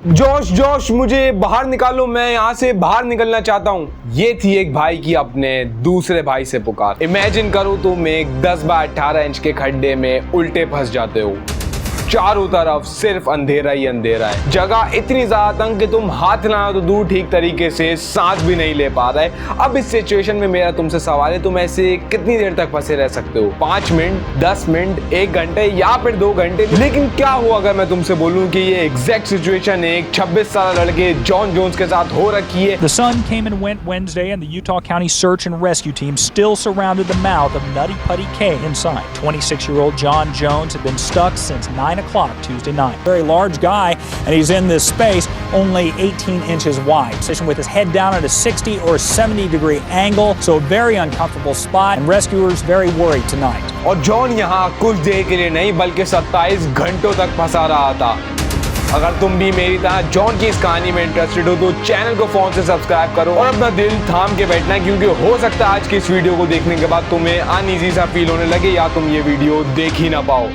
जोश जोश, मुझे बाहर निकालो, मैं यहाँ से बाहर निकलना चाहता हूँ। ये थी एक भाई की अपने दूसरे भाई से पुकार। इमेजिन करो तुम एक 10 बाय 18 इंच के खड्डे में उल्टे फंस जाते हो। चारों तरफ सिर्फ अंधेरा ही अंधेरा है। जगह इतनी ज्यादा तंग कि तुम हाथ हिलाओ तो दूर ठीक तरीके से सांस भी नहीं ले पा रहे। अब इस सिचुएशन में मेरा तुमसे सवाल है, तुम ऐसे कितनी देर तक फंसे रह सकते हो? 5 मिनट, 10 मिनट, 1 घंटे या फिर 2 घंटे? लेकिन क्या हो अगर मैं तुमसे बोलूं कि ये एग्जैक्ट सिचुएशन एक 26 साल लड़के जॉन जोन्स के साथ हो रखी है। The sun came and went Wednesday, and the Utah County Search and Rescue Team still surrounded the mouth of Nutty Putty Cave inside. 26-year-old John Jones had been stuck since 9 o'clock Tuesday night. Very large guy, and he's in this space only 18 inches wide. Sitting with his head down at a 60 or 70-degree angle, so a very uncomfortable spot, and rescuers very worried tonight. और John यहाँ कुछ देर के लिए नहीं बल्कि 27 घंटों तक फंसा रहा था। अगर तुम भी मेरी तरह जॉन की इस कहानी में इंटरेस्टेड हो तो चैनल को फोन से सब्सक्राइब करो और अपना दिल थाम के बैठना, क्योंकि हो सकता है आज की इस वीडियो को देखने के बाद तुम्हें अनईजी सा फील होने लगे या तुम ये वीडियो देख ही ना पाओ।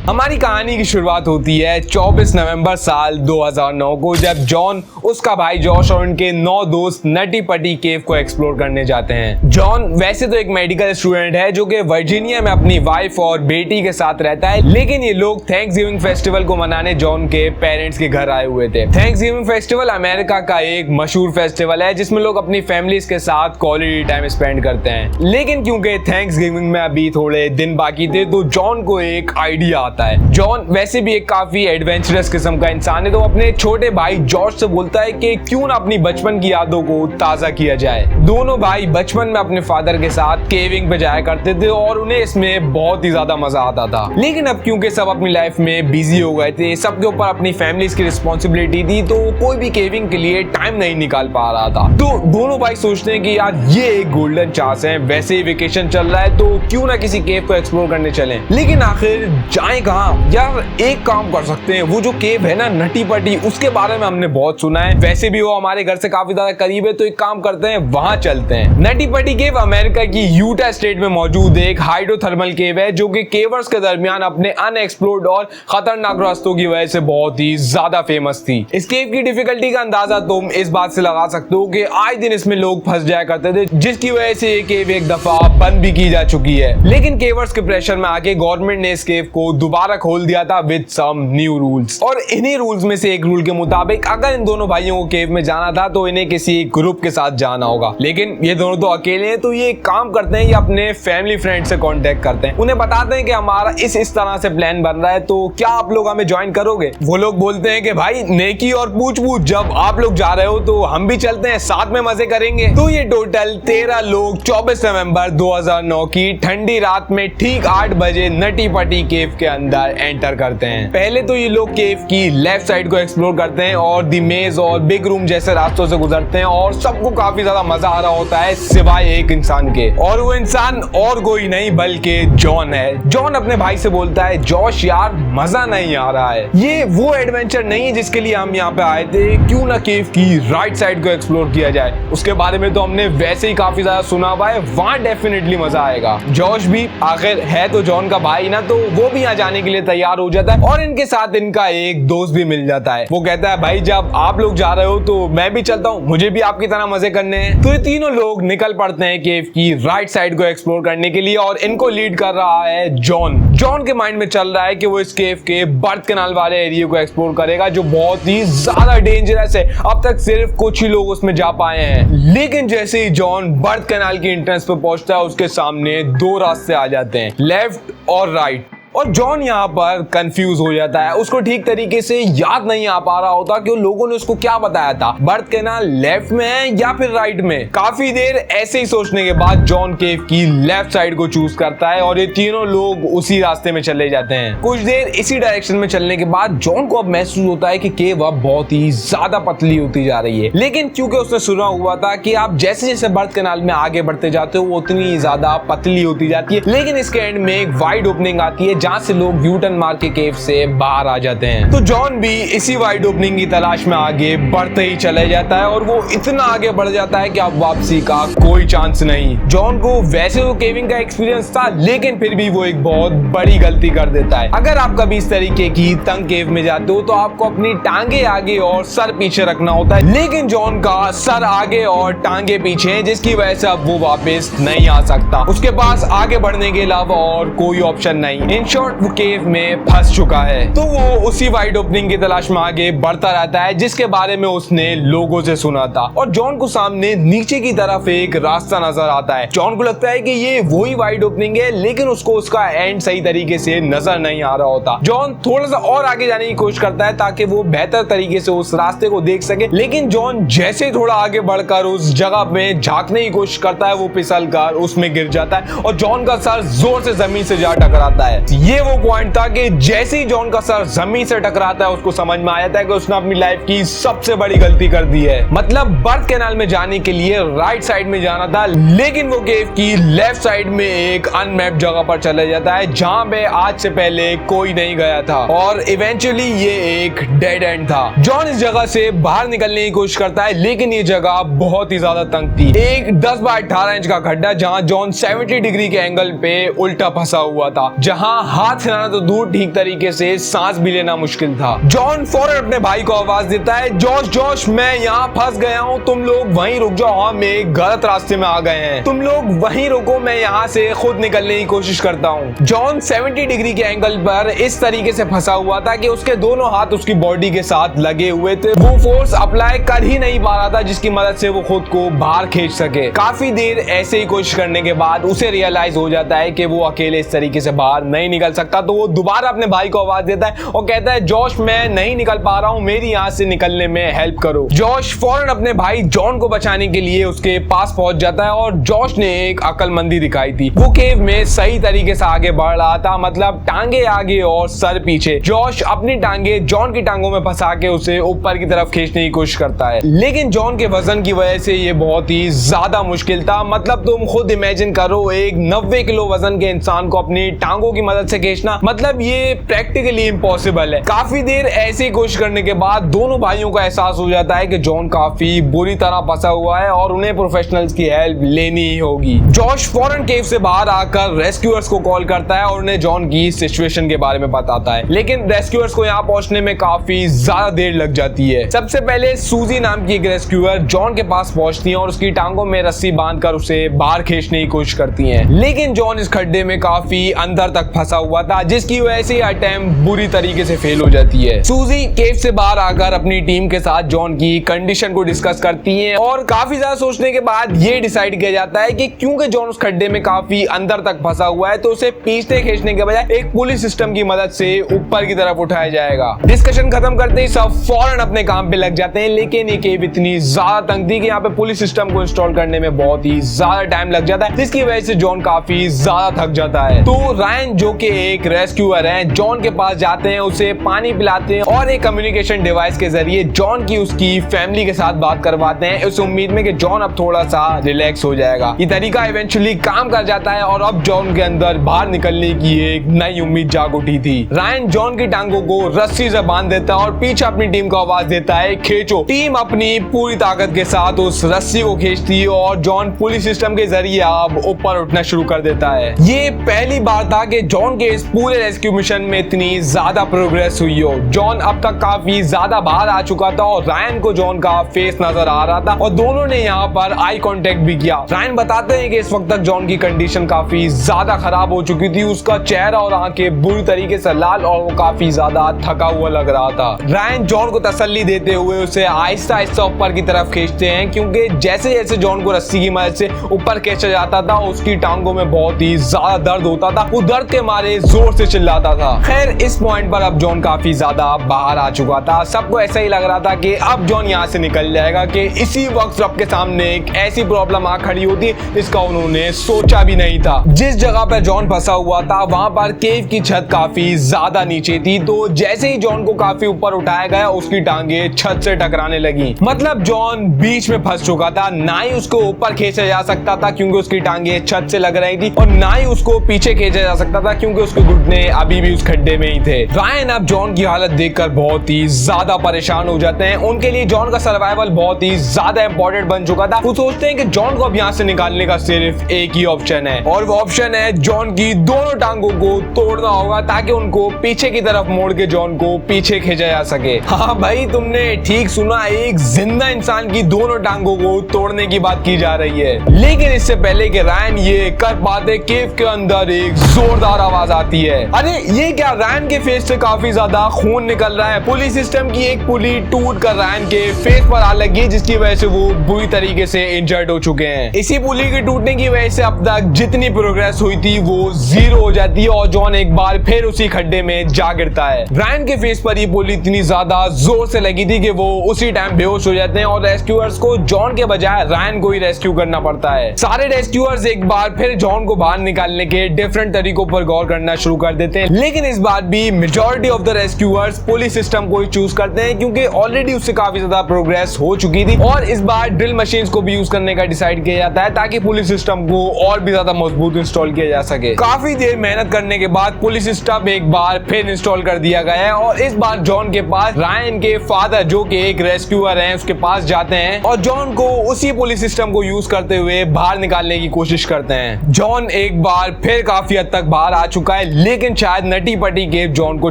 हमारी कहानी की शुरुआत होती है 24 नवंबर साल 2009 को, जब जॉन, उसका भाई जॉश और उनके 9 दोस्त नटी पटी केव को एक्सप्लोर करने जाते हैं। जॉन वैसे तो एक मेडिकल स्टूडेंट है जो कि वर्जीनिया में अपनी वाइफ और बेटी के साथ रहता है, लेकिन ये लोग थैंक्सगिविंग फेस्टिवल को मनाने जॉन के पेरेंट्स के घर आए हुए थे। थैंक्सगिविंग फेस्टिवल अमेरिका का एक मशहूर फेस्टिवल है जिसमें लोग अपनी फैमिलीज के साथ क्वालिटी टाइम स्पेंड करते हैं। लेकिन क्योंकि थैंक्सगिविंग में अभी थोड़े दिन बाकी थे तो जॉन को एक आइडिया आता है। जॉन वैसे भी एक काफी एडवेंचरस किस्म का इंसान है, तो अपने छोटे भाई जॉर्ज से बोलता है कि क्यों ना अपनी बचपन की यादों को ताजा किया जाए। दोनों भाई बचपन में अपने फादर के साथ केविंग पे जाया करते थे और उन्हें इसमें बहुत ही ज्यादा मजा आता था। लेकिन अब क्योंकि सब अपनी लाइफ में बिजी हो गए थे, सबके ऊपर अपनी फैमिलीज की रिस्पॉन्सिबिलिटी थी, तो कोई भी केविंग के लिए टाइम नहीं निकाल पा रहा था। तो दोनों भाई सोचते हैं कि यार ये एक गोल्डन चांस है, वैसे ही वेकेशन चल रहा है तो क्यों ना किसी केव को एक्सप्लोर करने चलें। लेकिन आखिर जाएं कहां? यार एक काम कर सकते हैं, वो जो केव है ना नटी पटी, उसके बारे में हमने बहुत सुना है, वैसे भी वो हमारे घर से काफी ज्यादा करीब है, तो एक काम करते हैं वहां चलते हैं। नटी पटी केव अमेरिका की यूटा स्टेट में मौजूद एक हाइड्रोथर्मल केव है जो कि केवर्स के दरमियान अपने अनएक्सप्लोर्ड और खतरनाक रास्तों की वजह से बहुत ही ज्यादा फेमस थी। इस केव की डिफिकल्टी का अंदाजा तुम इस बात से लगा सकते हो कि आए दिन इसमें लोग फंस जाया करते थे, जिसकी वजह से ये केव एक दफा बंद भी की जा चुकी है। लेकिन केवर्स के प्रेशर में आके गवर्नमेंट ने इस केव को दोबारा खोल दिया था विद सम न्यू रूल्स। और इन्हीं रूल्स में से एक रूल के मुताबिक अगर इन दोनों भाइयों को केव में जाना था तो इन्हें किसी ग्रुप के साथ जाना होगा। लेकिन ये दोनों तो अकेले हैं, तो ये काम करते हैं, ये अपने फैमिली फ्रेंड से कांटेक्ट करते हैं, उन्हें बताते हैं कि हमारा इस तरह से प्लान बन रहा है, तो क्या आप लोग हमें ज्वाइन करोगे? वो लोग बोलते हैं कि भाई नेकी और पूछ पूछ, जब आप लोग जा रहे हो तो हम भी चलते हैं, साथ में मजे करेंगे। तो ये टोटल 13 लोग 24 नवंबर 2009 की ठंडी रात में ठीक 8 बजे नटी पटी केव के अंदर एंटर करते हैं। पहले तो ये लोग केव की लेफ्ट साइड को एक्सप्लोर करते हैं और द मेज और बिग रूम जैसे रास्तों से गुजरते हैं और सबको काफी ज्यादा मजा आ रहा होता है सिवाय एक इंसान के, और वो इंसान और कोई नहीं बल्कि जॉन है। जॉन अपने भाई से बोलता है, जॉश यार मजा नहीं आ रहा है, ये वो एडवेंचर नहीं है जिसके लिए हम यहाँ पे आए थे, क्यों ना केव की राइट साइड को एक्सप्लोर किया जाए, उसके बारे में तो हमने वैसे ही काफी ज्यादा सुना हुआ है, वहां डेफिनेटली मजा आएगा। जॉश भी आखिर है तो जॉन का भाई ना, तो वो भी यहाँ जाने के लिए तैयार हो जाता है और इनके साथ इनका एक दोस्त भी मिल जाता है। वो कहता है भाई जब आप लोग जा रहे हो तो मैं भी चलता हूँ, मुझे भी आपकी तरह मजे करने हैं। तो ये तीनों लोग निकल पड़ते हैं केव की राइट साइड को एक्सप्लोर करने के लिए और इनको लीड कर रहा है जॉन। जॉन के माइंड में चल रहा है कि वो इस केव के बर्थ कैनाल वाले एरिया को एक्सप्लोर करेगा जो बहुत ही ज्यादा डेंजरस है, अब तक सिर्फ कुछ ही लोग उसमें जा पाए हैं। लेकिन जैसे ही जॉन बर्थ कैनाल की एंट्रेंस पे पहुंचता है उसके सामने 2 रास्ते आ जाते हैं, लेफ्ट और राइट, और जॉन यहाँ पर कंफ्यूज हो जाता है, उसको ठीक तरीके से याद नहीं आ पा रहा होता कि लोगों ने उसको क्या बताया था, बर्थ कैनाल लेफ्ट में है या फिर राइट में। काफी देर ऐसे ही सोचने के बाद जॉन केव की लेफ्ट साइड को चूज करता है और ये तीनों लोग उसी रास्ते में चले जाते हैं। कुछ देर इसी डायरेक्शन में चलने के बाद जॉन को अब महसूस होता है कि केव अब बहुत ही ज्यादा पतली होती जा रही है, लेकिन क्योंकि उसने सुना हुआ था कि आप जैसे जैसे बर्थ कैनाल में आगे बढ़ते जाते हो वो उतनी ज्यादा पतली होती जाती है। लेकिन इसके एंड में एक वाइड ओपनिंग आती है जहाँ से लोग यू टर्न मार के केव से बाहर आ जाते हैं। तो जॉन भी इसी वाइड ओपनिंग की तलाश में आगे बढ़ते ही चले जाता है और वो इतना आगे बढ़ जाता है कि अब वापसी का कोई चांस नहीं। जॉन को वैसे तो केविंग का एक्सपीरियंस था, लेकिन फिर भी वो एक बहुत बड़ी गलती कर देता है। अगर आप कभी इस तरीके की तंग केव में जाते हो तो आपको अपनी टांगे आगे और सर पीछे रखना होता है, लेकिन जॉन का सर आगे और टांगे पीछे है, जिसकी वजह से अब वो वापस नहीं आ सकता। उसके पास आगे बढ़ने के अलावा और कोई ऑप्शन नहीं। इन शॉर्ट वो केव में फंस चुका है। तो वो उसी वाइड ओपनिंग की तलाश में आगे बढ़ता रहता है जिसके बारे में उसने लोगों से सुना था। और जॉन को सामने नीचे की तरफ एक रास्ता नजर आता है। जॉन को लगता है कि ये वही वाइड ओपनिंग है, लेकिन उसको उसका एंड सही तरीके से नजर नहीं आ रहा होता। जॉन थोड़ा सा और आगे जाने की कोशिश करता है ताकि वो बेहतर तरीके से उस रास्ते को देख सके, लेकिन जॉन जैसे थोड़ा आगे बढ़कर उस जगह में झांकने की कोशिश करता है वो फिसल कर उसमें गिर जाता है और जॉन का सर जोर से जमीन से जा टकराता है। ये वो पॉइंट था कि जैसे ही जॉन का सर जमीन से टकराता है उसको समझ में आ जाता है कि उसने अपनी लाइफ की सबसे बड़ी गलती कर दी है। मतलब बर्थ कैनाल में जाने के लिए राइट साइड में जाना था, लेकिन वो केव की लेफ्ट साइड में एक अनमैप्ड जगह पर चला जाता है जहां पे आज से पहले कोई नहीं गया था और इवेंचुअली ये एक डेड एंड था। जॉन इस जगह से बाहर निकलने की कोशिश करता है, लेकिन ये जगह बहुत ही ज्यादा तंग थी। एक 10 बाय 18 इंच का गड्ढा जहां जॉन 70 डिग्री के एंगल पे उल्टा फंसा हुआ था, जहां हाथ हिलाना तो दूर ठीक तरीके से सांस भी लेना मुश्किल था। जॉन फौरन अपने भाई को आवाज देता है, जोश जोश मैं यहाँ फंस गया हूँ, तुम लोग वहीं रुक जाओ, हम एक गलत रास्ते में आ गए हैं, तुम लोग वहीं रुको, मैं यहाँ से खुद निकलने की कोशिश करता हूँ। जॉन 70 डिग्री के एंगल पर इस तरीके से फंसा हुआ था कि उसके दोनों हाथ उसकी बॉडी के साथ लगे हुए थे। वो फोर्स अप्लाई कर ही नहीं पा रहा था जिसकी मदद से वो खुद को बाहर खींच सके। काफी देर ऐसे ही कोशिश करने के बाद उसे रियलाइज हो जाता है कि वो अकेले इस तरीके से बाहर नहीं निकल सकता। तो वो दोबारा अपने भाई को आवाज देता है और कहता है, जोश मैं नहीं निकल पा रहा हूँ, मेरी यहाँ से निकलने में हेल्प करो। जोश फौरन अपने भाई जॉन को बचाने के लिए उसके पास पहुंच जाता है और जोश ने एक अक्लमंदी दिखाई थी। वो केव में सही तरीके से आगे बढ़ रहा था, मतलब टांगे आगे और सर पीछे। जोश अपनी टांगे जॉन की टांगों में फंसा के उसे ऊपर की तरफ खींचने की कोशिश करता है, लेकिन जॉन के वजन की वजह से ये बहुत ही ज्यादा मुश्किल था। मतलब तुम खुद इमेजिन करो, एक 90 किलो वजन के इंसान को अपनी टांगों की मदद से खींचना, मतलब ये प्रैक्टिकली इम्पॉसिबल है। काफी देर ऐसी कोशिश करने के बाद दोनों भाइयों को एहसास हो जाता है कि जॉन काफी बुरी तरह फंसा हुआ है और उन्हें प्रोफेशनल्स की हेल्प लेनी ही होगी। जोश फौरन केव से बाहर आकर रेस्क्यूअर्स को कॉल करता है और उन्हें जॉन की सिचुएशन के बारे में बताता है, लेकिन रेस्क्यूअर्स को यहाँ पहुंचने में काफी ज्यादा देर लग जाती है। सबसे पहले सूजी नाम की एक रेस्क्यूअर जॉन के पास पहुंचती है और उसकी टांगों में रस्सी बांधकर उसे बाहर खींचने की कोशिश करती है, लेकिन जॉन इस खड्डे में काफी अंदर तक फंसा हुआ था जिसकी वजह से अटेम्प्ट बुरी तरीके से फेल हो जाती है। सूजी केव से बाहर आकर अपनी टीम के साथ जॉन की कंडीशन को डिस्कस करती है और काफी ज्यादा सोचने के बाद ये डिसाइड किया जाता है कि क्योंकि जॉन उस खड्डे में काफी अंदर तक फंसा हुआ है तो उसे पीछे खींचने के बजाय एक पुलिस सिस्टम की मदद से ऊपर की तरफ उठाया जाएगा। डिस्कशन खत्म करते ही सब फौरन अपने काम पे लग जाते हैं, लेकिन ये केव इतनी ज्यादा तंग थी कि यहाँ पे पुलिस सिस्टम को इंस्टॉल करने में बहुत ही ज्यादा टाइम लग जाता है, जिसकी वजह से जॉन काफी ज्यादा थक जाता है। तो रायन जो कि एक रेस्क्यूअर है जॉन के पास जाते हैं, उसे पानी पिलाते हैं और एक कम्युनिकेशन डिवाइस के जरिए जॉन की उसकी फैमिली के साथ बात करवाते हैं इस उम्मीद में कि जॉन अब थोड़ा सा रिलैक्स हो जाएगा। ये तरीका इवेंचुअली काम कर जाता है और अब जॉन के अंदर बाहर निकलने की एक नई उम्मीद जाग उठी थी। रायन जॉन की टांगों को रस्सी से बांध देता है और पीछे अपनी टीम को आवाज देता है, खींचो। टीम अपनी पूरी ताकत के साथ उस रस्सी को खींचती है और जॉन पुलिस सिस्टम के जरिए अब ऊपर उठना शुरू कर देता है। ये पहली बार था कि जॉन के इस पूरे रेस्क्यू मिशन में इतनी ज्यादा प्रोग्रेस हुई हो। जॉन अब तक काफी ज्यादा बाहर आ चुका था और रायन को जॉन का फेस नजर आ रहा था और दोनों ने यहाँ पर आई कांटेक्ट भी किया। रायन बताते हैं कि इस वक्त तक जॉन की कंडीशन काफी ज्यादा खराब हो चुकी थी, उसका चेहरा और आंखें बुरी तरीके से लाल और वो काफी ज्यादा थका हुआ लग रहा था। रायन जॉन को तसल्ली देते हुए उसे आहिस्ता आहिस्ता ऊपर की तरफ खींचते हैं, क्योंकि जैसे जैसे जॉन को रस्सी की मदद से ऊपर खींचा जाता था उसकी टांगों में बहुत ही ज्यादा दर्द होता था, वो दर्द के मारे जोर से चिल्लाता था। खैर इस पॉइंट पर अब जॉन काफी ज्यादा बाहर आ चुका था। सबको ऐसा ही लग रहा था कि अब जॉन यहाँ से निकल जाएगा कि इसी वक्त सबके सामने एक ऐसी प्रॉब्लम आ खड़ी होती जिसका उन्होंने सोचा भी नहीं था। जिस जगह पर जॉन फंसा हुआ था वहां पर केव की छत काफी ज्यादा नीचे थी, तो जैसे ही जॉन को काफी ऊपर उठाया गया उसकी टांगे छत से टकराने लगी। मतलब जॉन बीच में फंस चुका था, ना ही उसको ऊपर खींचा जा सकता था क्योंकि उसकी टांगे छत से लग रही थी और ना ही उसको पीछे खींचा जा सकता था क्योंकि क्योंकि उसके घुटने अभी भी उस खड्डे में ही थे। रायन अब जॉन की हालत देखकर बहुत ही ज्यादा परेशान हो जाते हैं। उनके लिए जॉन का सर्वाइवल बहुत ही ज्यादा इंपॉर्टेंट बन चुका था। वो सोचते हैं कि जॉन को अब यहाँ से निकालने का सिर्फ एक ही ऑप्शन है, और वो ऑप्शन है जॉन की दोनों टांगों को तोड़ना होगा ताकि उनको पीछे की तरफ मोड़ के जॉन को पीछे खींचा जा सके। हाँ भाई, तुमने ठीक सुना, एक जिंदा इंसान की दोनों टांगों को तोड़ने की बात की जा रही है। लेकिन इससे पहले कि रायन ये कर पाते, केव के अंदर एक जोरदार आवाज आती है। अरे ये क्या, रायन के फेस से काफी ज्यादा खून निकल रहा है। पुलिस सिस्टम की एक पुली टूट कर रायन के फेस पर आ लगी, जिसकी वजह से वो बुरी तरीके से इंजर्ड हो चुके हैं। इसी पुली के टूटने की वजह से अब तक जितनी प्रोग्रेस हुई थी वो 0 हो जाती है और जॉन एक बार फिर उसी खड्डे में जा गिरता है। रायन के फेस पर ये पुली इतनी ज्यादा जोर से लगी थी कि वो उसी टाइम बेहोश हो जाते हैं और रेस्क्यूअर्स को जॉन के बजाय रायन को ही रेस्क्यू करना पड़ता है। सारे रेस्क्यूअर्स एक बार फिर जॉन को बाहर निकालने के डिफरेंट तरीकों पर गौर करना शुरू कर देते हैं, लेकिन इस बार भी majority of the rescuers police system को ही चूज करते हैं, क्योंकि ऑलरेडी उससे काफी ज्यादा प्रोग्रेस हो चुकी थी। और इस बार ड्रिल मशीन्स को भी यूज करने का डिसाइड किया जाता है ताकि पुलिस सिस्टम को और भी ज्यादा मजबूत इंस्टॉल किया जा सके। काफी देर मेहनत करने के बाद पुलिस सिस्टम एक बार फिर इंस्टॉल कर दिया गया है और इस बार जॉन के पास रायन के फादर, जो कि एक रेस्क्यूअर हैं, उसके पास जाते हैं और जॉन को उसी पुलिस सिस्टम को यूज करते हुए बाहर निकालने की कोशिश करते हैं। जॉन एक बार फिर काफी हद तक बाहर आ चुका है, लेकिन शायद नटी पटी केव जॉन को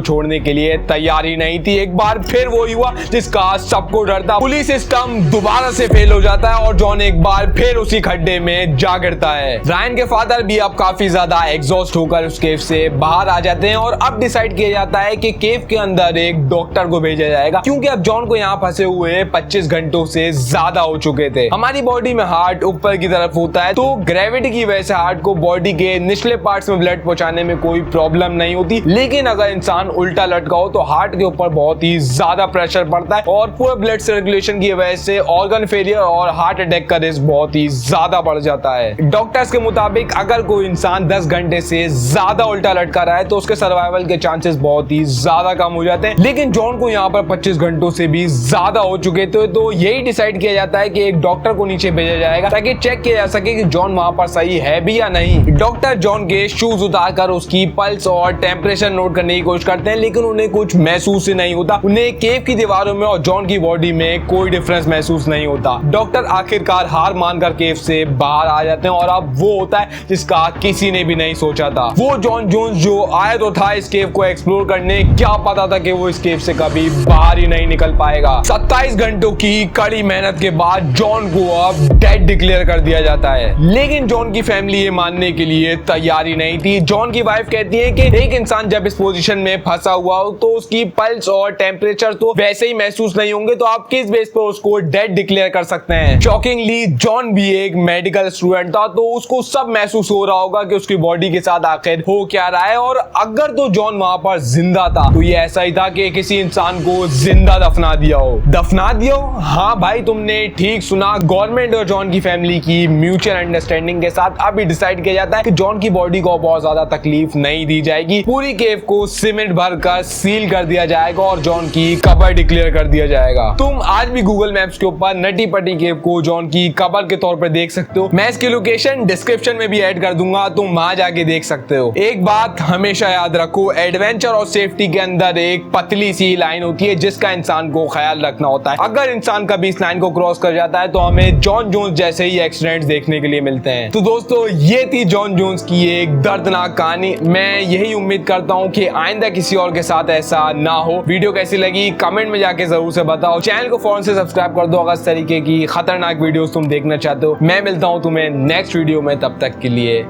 छोड़ने के लिए तैयार ही नहीं थी। एक बार फिर वो हुआ जिसका सबको डर था। पुलिस सिस्टम दोबारा से फेल हो जाता है और जॉन एक बार फिर उसी खड्डे में जा गिरता है। रायन के फादर भी अब काफी ज्यादा एग्जॉस्ट होकर उस केव से बाहर आ जाते हैं और अब डिसाइड किया जाता है कि केव के अंदर एक डॉक्टर को भेजा जाएगा, क्योंकि अब जॉन को यहाँ फंसे हुए 25 घंटों से ज्यादा हो चुके थे। हमारी बॉडी में हार्ट ऊपर की तरफ होता है, तो ग्रेविटी की वजह से हार्ट को बॉडी के निचले पार्ट्स में ब्लड पहुंचाने में कोई प्रॉब्लम नहीं होती, लेकिन अगर इंसान उल्टा लटका हो तो हार्ट के ऊपर बहुत ही ज्यादा प्रेशर पड़ता है और पूरे ब्लड सर्कुलेशन की वजह से ऑर्गन फेलियर और हार्ट अटैक का रिस्क बहुत ही ज्यादा बढ़ जाता है। डॉक्टर्स के मुताबिक अगर कोई इंसान 10 घंटे से ज्यादा उल्टा लटका रहा है तो उसके सर्वाइवल के चांसेस बहुत ही ज्यादा कम हो जाते हैं, लेकिन जॉन को यहाँ पर 25 घंटों से भी ज्यादा हो चुके थे, तो यही डिसाइड किया जाता है कि एक डॉक्टर को नीचे भेजा जाएगा ताकि चेक किया जा सके कि जॉन वहां पर सही है भी या नहीं। डॉक्टर जॉन के शूज उतारकर उसकी पल्स और टेम्परेचर नोट करने की कोशिश करते हैं, लेकिन उन्हें कुछ महसूस ही नहीं होता। उन्हें केव की दीवारों में और जॉन की बॉडी में कोई डिफरेंस महसूस नहीं होता। डॉक्टर आखिरकार हार मानकर केव से बाहर आ जाते हैं और अब वो होता है जिसका किसी ने भी नहीं सोचा था। वो जॉन जोन्स जो आया तो था इस केव को एक्सप्लोर करने, क्या पता था कि वो इस केव से कभी बाहर ही नहीं निकल पाएगा। 27 घंटों की कड़ी मेहनत के बाद जॉन को अब डेड डिक्लेयर कर दिया जाता है, लेकिन जॉन की फैमिली ये मानने के लिए तैयार ही नहीं थी। जॉन की वाइफ कहती है कि एक इंसान जब इस पोजीशन में फंसा हुआ हो तो उसकी पल्स और टेम्परेचर तो वैसे ही महसूस नहीं होंगे, तो आप किस बेस पर उसको डेड डिक्लेयर कर सकते हैं। शॉकिंगली जॉन भी एक मेडिकल स्टूडेंट था, तो उसको सब महसूस हो रहा होगा कि उसकी बॉडी के साथ आखिर हो क्या रहा है, और अगर तो जॉन वहां पर जिंदा था तो ये ऐसा ही था कि किसी इंसान को जिंदा दफना दिया हो। दफना दिया हो? हाँ भाई, तुमने ठीक सुना। गवर्नमेंट और जॉन की फैमिली की म्यूचुअल अंडरस्टैंडिंग के साथ अभी डिसाइड किया जाता है कि जॉन की बॉडी को बहुत ज्यादा तकलीफ नहीं दी जाएगी। पूरी केव को सीमेंट भरकर सील कर दिया जाएगा और जॉन की कबर डिक्लेयर कर दिया जाएगा। तुम आज भी गूगल मैप्स के ऊपर नटी पटी केव को जॉन की कबर के तौर पर देख सकते हो। मैं इसकी लोकेशन डिस्क्रिप्शन में भी ऐड कर दूंगा, तुम वहां जाके देख सकते हो। एक बात हमेशा याद रखो, एडवेंचर और सेफ्टी के अंदर एक पतली सी लाइन होती है जिसका इंसान को ख्याल रखना होता है। अगर इंसान कभी इस लाइन को क्रॉस कर जाता है तो हमें जॉन जोन्स जैसे ही एक्सीडेंट्स देखने के लिए मिलते हैं। तो दोस्तों, ये थी जॉन जोन्स की एक दर्दनाक कहानी। मैं यही उम्मीद करता हूँ कि आइंदा किसी और के साथ ऐसा ना हो। वीडियो कैसी लगी कमेंट में जाके जरूर से बताओ। चैनल को फौरन से सब्सक्राइब कर दो अगर इस तरीके की खतरनाक वीडियोस तुम देखना चाहते हो। मैं मिलता हूँ तुम्हें नेक्स्ट वीडियो में, तब तक के लिए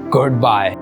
गुड बाय।